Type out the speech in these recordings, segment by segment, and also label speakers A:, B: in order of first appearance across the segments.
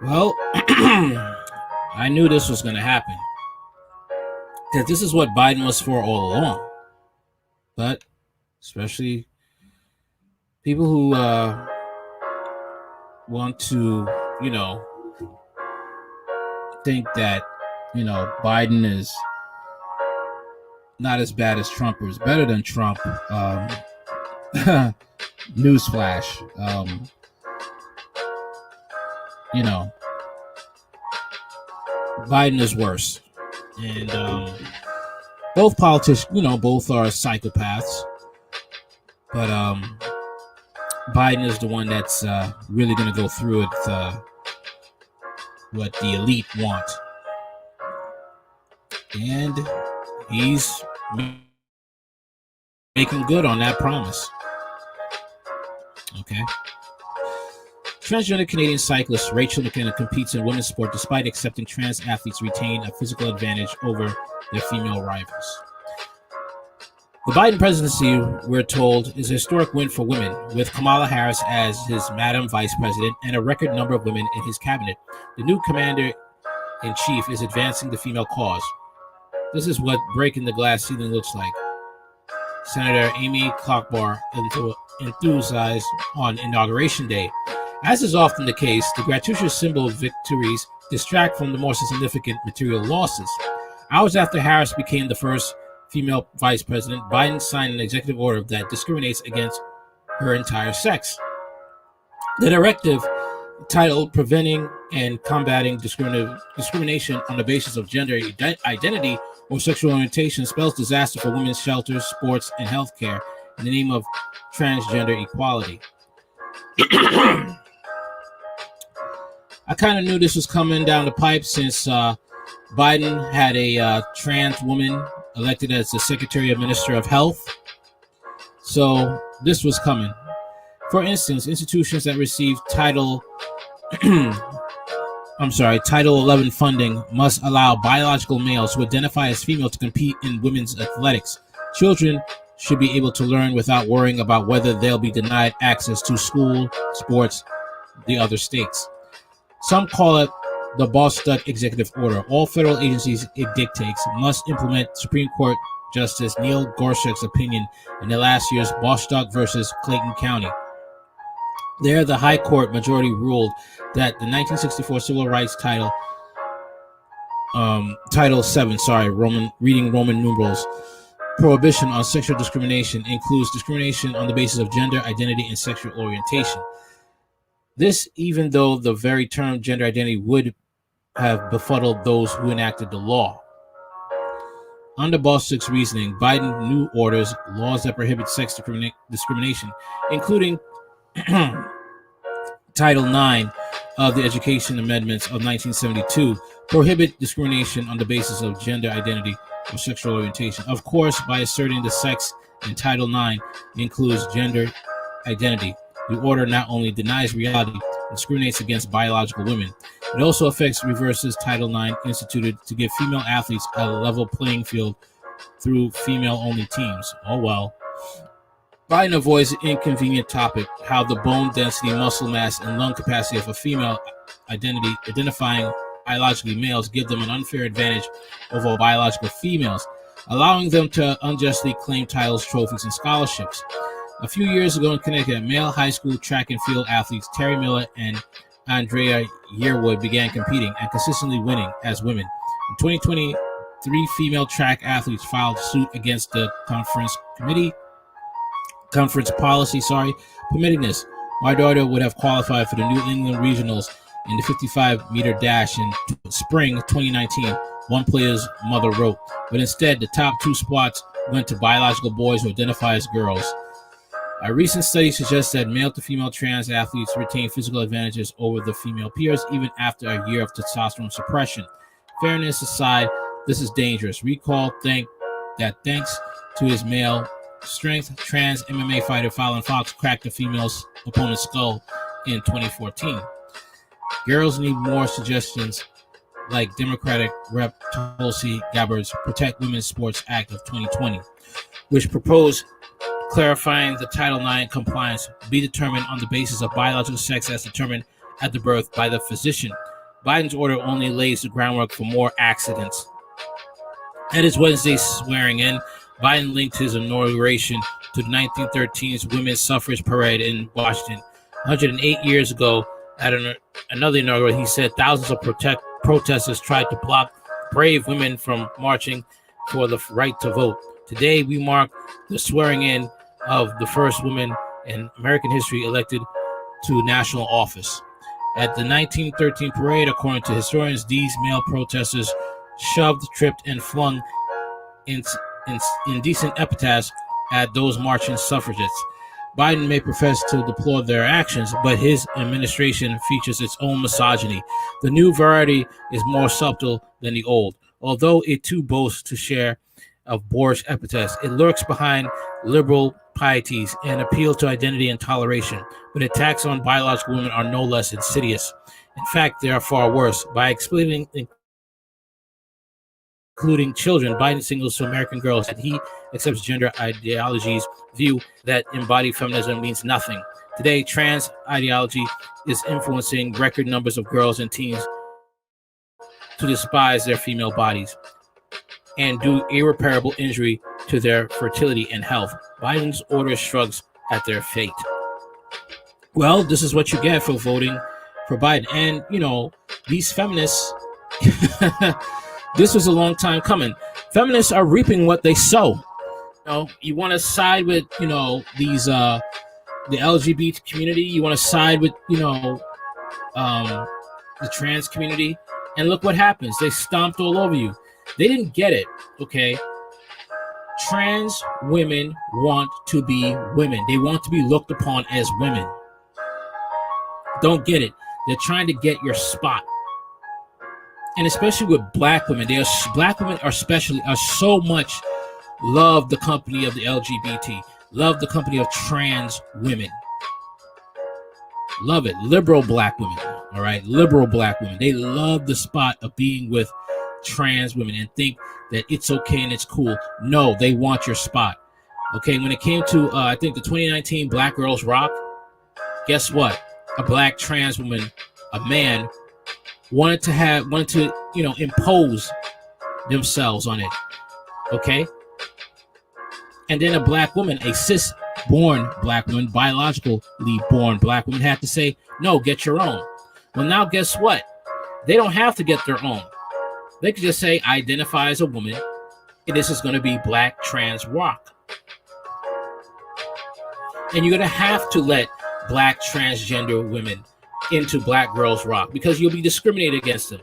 A: Well, I knew this was going to happen because this is what Biden was for all along. But especially people who want to, you know, think that, Biden is not as bad as Trump or is better than Trump. Newsflash. Biden is worse. And both politicians, both are psychopaths. But Biden is the one that's really going to go through it, what the elite want. And he's making good on that promise. Okay. Transgender Canadian cyclist Rachel McKenna competes in women's sport despite accepting trans athletes retain a physical advantage over their female rivals. The Biden presidency, we're told, is a historic win for women, with Kamala Harris as his Madam Vice President and a record number of women in his cabinet. The new commander-in-chief is advancing the female cause. This is what breaking the glass ceiling looks like. Senator Amy Klobuchar enthusiased on Inauguration Day. As is often the case, the gratuitous symbol of victories distract from the more significant material losses. Hours after Harris became the first female vice president, Biden signed an executive order that discriminates against her entire sex. The directive, titled Preventing and Combating Discrimination on the Basis of Gender Identity or Sexual Orientation, spells disaster for women's shelters, sports, and healthcare in the name of transgender equality. I kind of knew this was coming down the pipe since Biden had a trans woman elected as the Secretary of Minister of Health. So this was coming. For instance, institutions that receive Title 11 funding must allow biological males who identify as female to compete in women's athletics. Children should be able to learn without worrying about whether they'll be denied access to school, sports, the other states. Some call it the Bostock Executive Order. All federal agencies it dictates must implement Supreme Court Justice Neil Gorsuch's opinion in the last year's Bostock versus Clayton County. There, the High Court majority ruled that the 1964 Civil Rights Title 7, reading Roman numerals, prohibition on sexual discrimination includes discrimination on the basis of gender identity and sexual orientation. This, even though the very term gender identity would have befuddled those who enacted the law. Under Bostock's reasoning, Biden new orders laws that prohibit sex discrimination, including Title 9 of the Education Amendments of 1972, prohibit discrimination on the basis of gender identity or sexual orientation. Of course, by asserting the sex in Title 9 includes gender identity, the order not only denies reality and discriminates against biological women, it also reverses Title IX instituted to give female athletes a level playing field through female-only teams. Oh well. Biden avoids the inconvenient topic, how the bone density, muscle mass, and lung capacity of a female identifying biologically males give them an unfair advantage over biological females, allowing them to unjustly claim titles, trophies, and scholarships. A few years ago in Connecticut, male high school track and field athletes Terry Miller and Andrea Yearwood began competing and consistently winning as women. In 2020, 3 female track athletes filed suit against the conference policy, permitting this. My daughter would have qualified for the New England Regionals in the 55-meter dash in spring 2019, one player's mother wrote, but instead the top 2 spots went to biological boys who identify as girls. A recent study suggests that male to female trans athletes retain physical advantages over the female peers even after a year of testosterone suppression. Fairness aside, this is dangerous. Recall that thanks to his male strength, trans MMA fighter Fallon Fox cracked a female's opponent's skull in 2014. Girls need more suggestions like Democratic Rep. Tulsi Gabbard's Protect Women's Sports Act of 2020, which proposed clarifying the Title IX compliance be determined on the basis of biological sex as determined at the birth by the physician. Biden's order only lays the groundwork for more accidents. At his Wednesday swearing in, Biden linked his inauguration to the 1913's Women's Suffrage Parade in Washington. 108 years ago, at another inauguration, he said thousands of protesters tried to block brave women from marching for the right to vote. Today, we mark the swearing in of the first woman in American history elected to national office. At the 1913 parade, according to historians, these male protesters shoved, tripped, and flung indecent epithets at those marching suffragettes. Biden may profess to deplore their actions, but his administration features its own misogyny. The new variety is more subtle than the old. Although it too boasts to share of boorish epithets, it lurks behind liberal pieties and appeal to identity and toleration. But attacks on biological women are no less insidious. In fact, they are far worse. By including children, Biden signals to American girls that he accepts gender ideologies' view that embodied feminism means nothing. Today, trans ideology is influencing record numbers of girls and teens to despise their female bodies and do irreparable injury to their fertility and health. Biden's order shrugs at their fate. Well, this is what you get for voting for Biden. And, these feminists, this was a long time coming. Feminists are reaping what they sow. You want to side with, these, the LGBT community. You want to side with, the trans community. And look what happens. They stomped all over you. They didn't get it, okay? Trans women want to be women. They want to be looked upon as women. Don't get it. They're trying to get your spot. And especially with black women, black women are so much love the company of the LGBT, love the company of trans women. Love it. Liberal black women, all right? Liberal black women. They love the spot of being with trans women and think that it's okay and it's cool. No, they want your spot. Okay, when it came to, I think the 2019 Black Girls Rock, guess what? A black trans woman, a man, wanted to impose themselves on it. Okay? And then a black woman, a cis-born black woman, biologically born black woman, had to say, no, get your own. Well, now guess what? They don't have to get their own. They could just say, I identify as a woman, and this is going to be Black Trans Rock. And you're going to have to let black transgender women into Black Girls Rock because you'll be discriminated against them,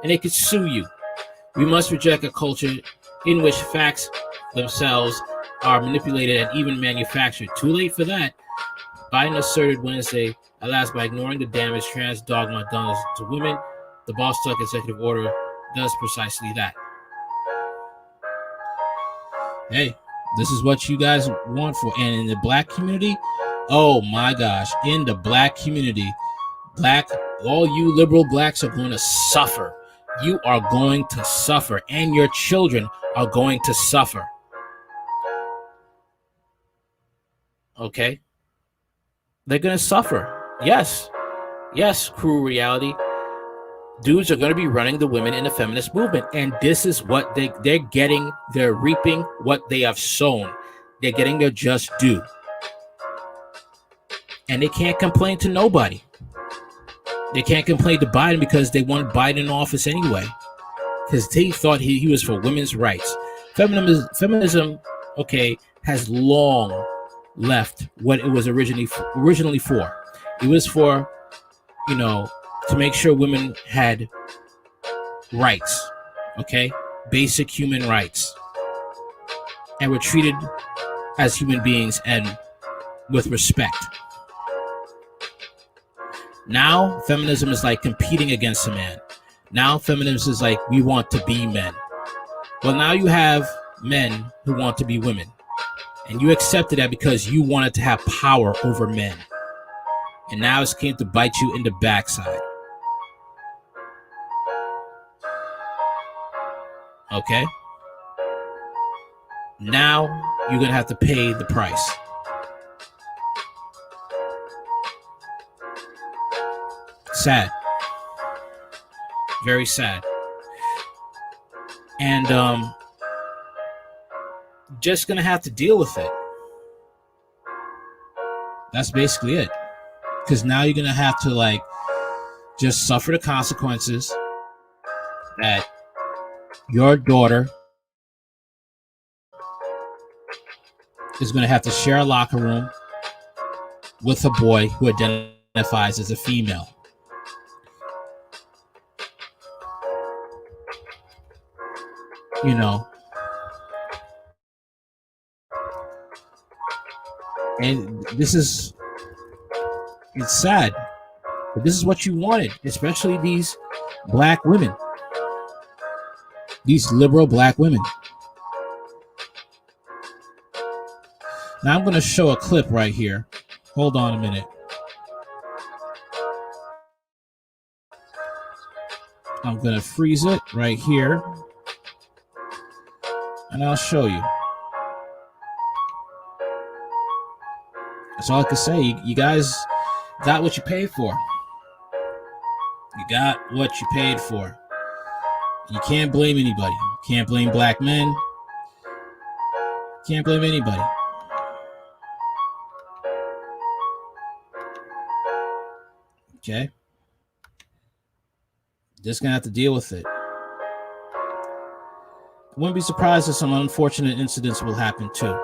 A: and they could sue you. We must reject a culture in which facts themselves are manipulated and even manufactured. Too late for that. Biden asserted Wednesday, at last, by ignoring the damage trans dogma done to women, the boss tuck executive order does precisely that. Hey, this is what you guys want for. And in the black community, oh my gosh, in the black community, all you liberal blacks are going to suffer. You are going to suffer, and your children are going to suffer. Okay? They're going to suffer. Yes, cruel reality. Dudes are going to be running the women in the feminist movement, and this is what they're getting. They're reaping what they have sown. They're getting their just due, and they can't complain to nobody. They can't complain to Biden because they want Biden in office anyway, because they thought he was for women's rights. Feminism, okay, has long left what it was originally for. It was for, to make sure women had rights, okay? Basic human rights. And were treated as human beings and with respect. Now, feminism is like competing against a man. Now, feminism is like, we want to be men. Well, now you have men who want to be women. And you accepted that because you wanted to have power over men. And now it's came to bite you in the backside. Okay? Now you're going to have to pay the price. sad. Very sad. And just gonna have to deal with it. That's basically it. Because now you're gonna have to like just suffer the consequences that your daughter is gonna have to share a locker room with a boy who identifies as a female. You know, and it's sad, but this is what you wanted, especially these black women, these liberal black women. Now I'm going to show a clip right here. Hold on a minute. I'm going to freeze it right here, and I'll show you. That's all I can say. You guys got what you paid for. You got what you paid for. You can't blame anybody. You can't blame black men. Can't blame anybody. Okay? Just gonna have to deal with it. I wouldn't be surprised if some unfortunate incidents will happen too.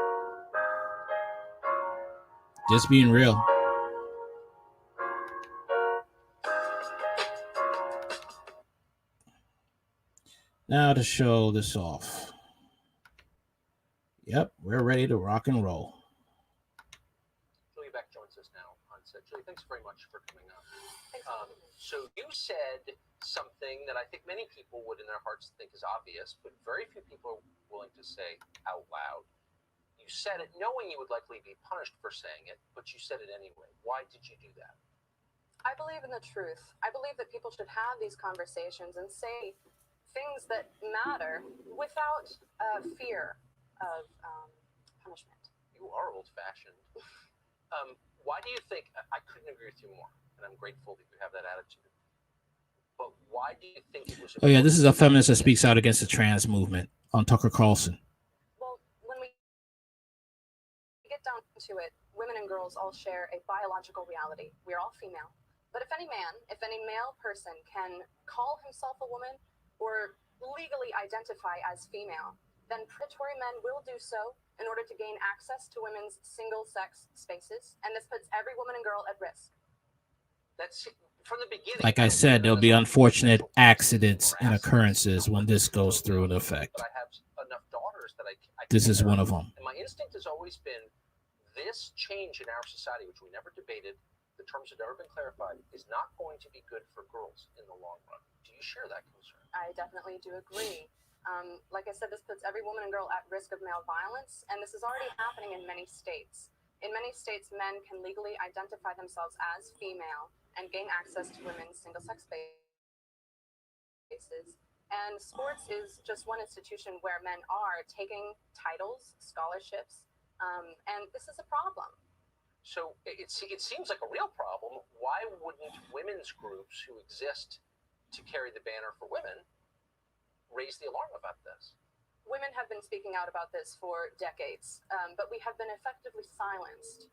A: Just being real. Now to show this off. Yep, we're ready to rock and roll.
B: Julie Beck joins us now on set. Julie, thanks very much for coming on. So you said something that I think many people would in their hearts think is obvious, but very few people are willing to say out loud. You said it knowing you would likely be punished for saying it, but you said it anyway. Why did you do that?
C: I believe in the truth. I believe that people should have these conversations and say things that matter without fear of punishment.
B: You are old-fashioned. Why do you think, I couldn't agree with you more, and I'm grateful that you have that attitude, but why do you think it was...
A: Oh yeah, this is a feminist that speaks out against the trans movement on Tucker Carlson.
C: Well, when we get down to it, women and girls all share a biological reality. We're all female. But if any male person can call himself a woman or legally identify as female, then predatory men will do so in order to gain access to women's single-sex spaces, and this puts every woman and girl at risk.
B: That's from the beginning.
A: Like I said, there'll be unfortunate accidents and occurrences when this goes through in effect.
B: But I have enough daughters that I
A: this is one of them.
B: And my instinct has always been this change in our society, which we never debated, the terms have never been clarified, is not going to be good for girls in the long run. Do you share that concern?
C: I definitely do agree. Like I said, this puts every woman and girl at risk of male violence, and this is already happening in many states. In many states, men can legally identify themselves as female and gain access to women's single-sex spaces. And sports is just one institution where men are taking titles, scholarships, and this is a problem.
B: So it seems like a real problem. Why wouldn't women's groups who exist to carry the banner for women raise the alarm about this?
C: Women have been speaking out about this for decades, but we have been effectively silenced.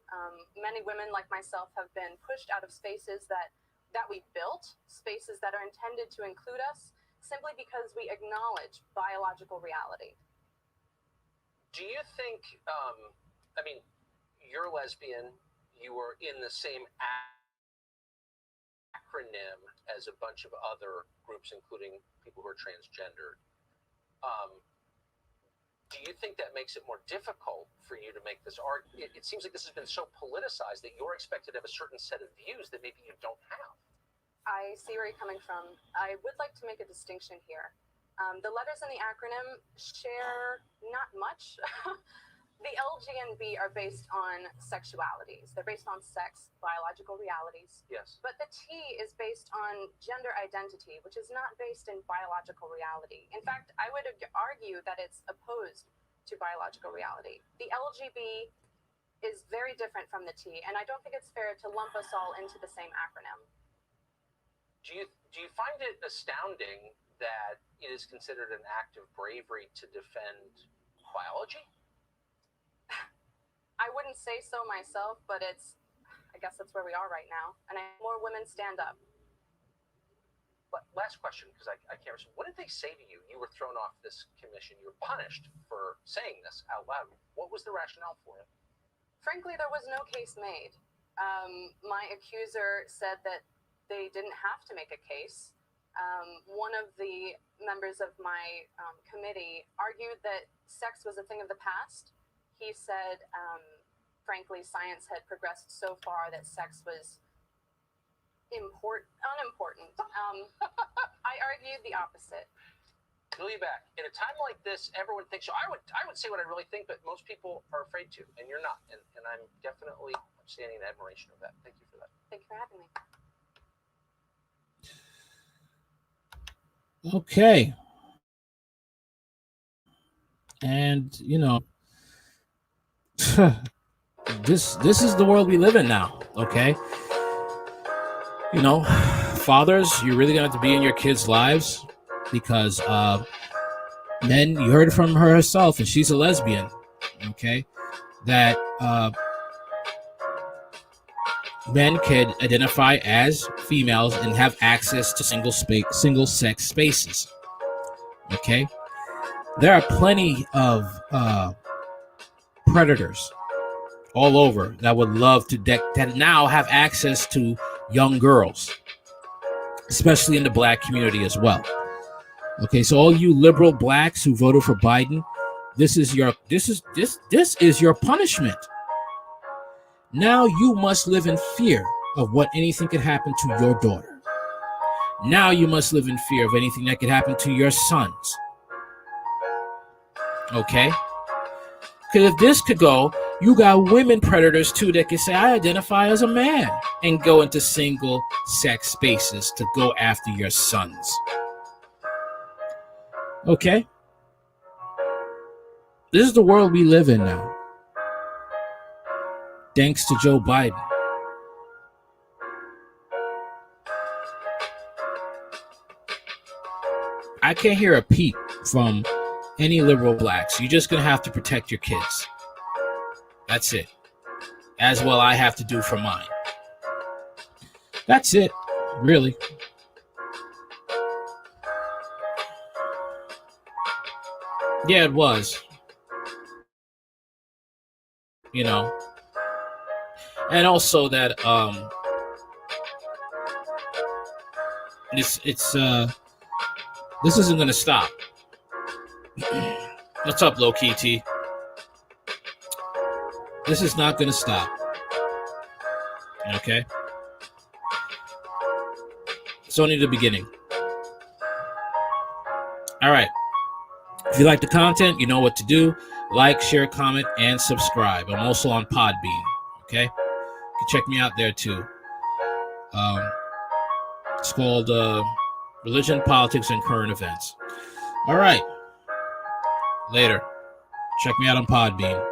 C: Many women, like myself, have been pushed out of spaces that we built, spaces that are intended to include us, simply because we acknowledge biological reality.
B: Do you think, I mean, you're lesbian, you were in the same acronym as a bunch of other groups, including people who are transgendered. Do you think that makes it more difficult for you to make this art? It seems like this has been so politicized that you're expected to have a certain set of views that maybe you don't have.
C: I see where you're coming from. I would like to make a distinction here. The letters in the acronym share not much. The L, G, and B are based on sexualities. They're based on sex, biological realities.
B: Yes.
C: But the T is based on gender identity, which is not based in biological reality. In fact, I would argue that it's opposed to biological reality. The LGB is very different from the T, and I don't think it's fair to lump us all into the same acronym.
B: Do you find it astounding that it is considered an act of bravery to defend biology?
C: I wouldn't say so myself, but I guess that's where we are right now. And more women stand up.
B: But last question, because I can't remember. What did they say to you? You were thrown off this commission. You were punished for saying this out loud. What was the rationale for it?
C: Frankly, there was no case made. My accuser said that they didn't have to make a case. One of the members of my committee argued that sex was a thing of the past. He said, frankly, science had progressed so far that sex was unimportant. I argued the opposite.
B: Julia Back, in a time like this, everyone thinks, so I would say what I really think, but most people are afraid to, and you're not. And I'm definitely standing in admiration of that. Thank you for that.
C: Thank you for having me.
A: Okay. And this is the world we live in now. Okay. Fathers, you're really gonna have to be in your kids' lives, because men, you heard it from her herself, and she's a lesbian. Okay, that men can identify as females and have access to single sex spaces. Okay, there are plenty of predators all over that would love to that now have access to young girls, especially in the black community as well. Okay, so all you liberal blacks who voted for Biden, this is your punishment. Now you must live in fear of what anything could happen to your daughter. Now you must live in fear of anything that could happen to your sons. Okay? Because if this could go, you got women predators too that can say, I identify as a man, and go into single sex spaces to go after your sons. Okay? This is the world we live in now. Thanks to Joe Biden. I can't hear a peep from any liberal blacks. You're just going to have to protect your kids. That's it. As well, I have to do for mine. That's it, really. Yeah, it was. And also that this isn't going to stop. What's up, Low Key T? This is not going to stop. Okay? It's only the beginning. All right. If you like the content, you know what to do. Like, share, comment, and subscribe. I'm also on Podbean. Okay? You can check me out there too. It's called Religion, Politics, and Current Events. All right. Later. Check me out on Podbean.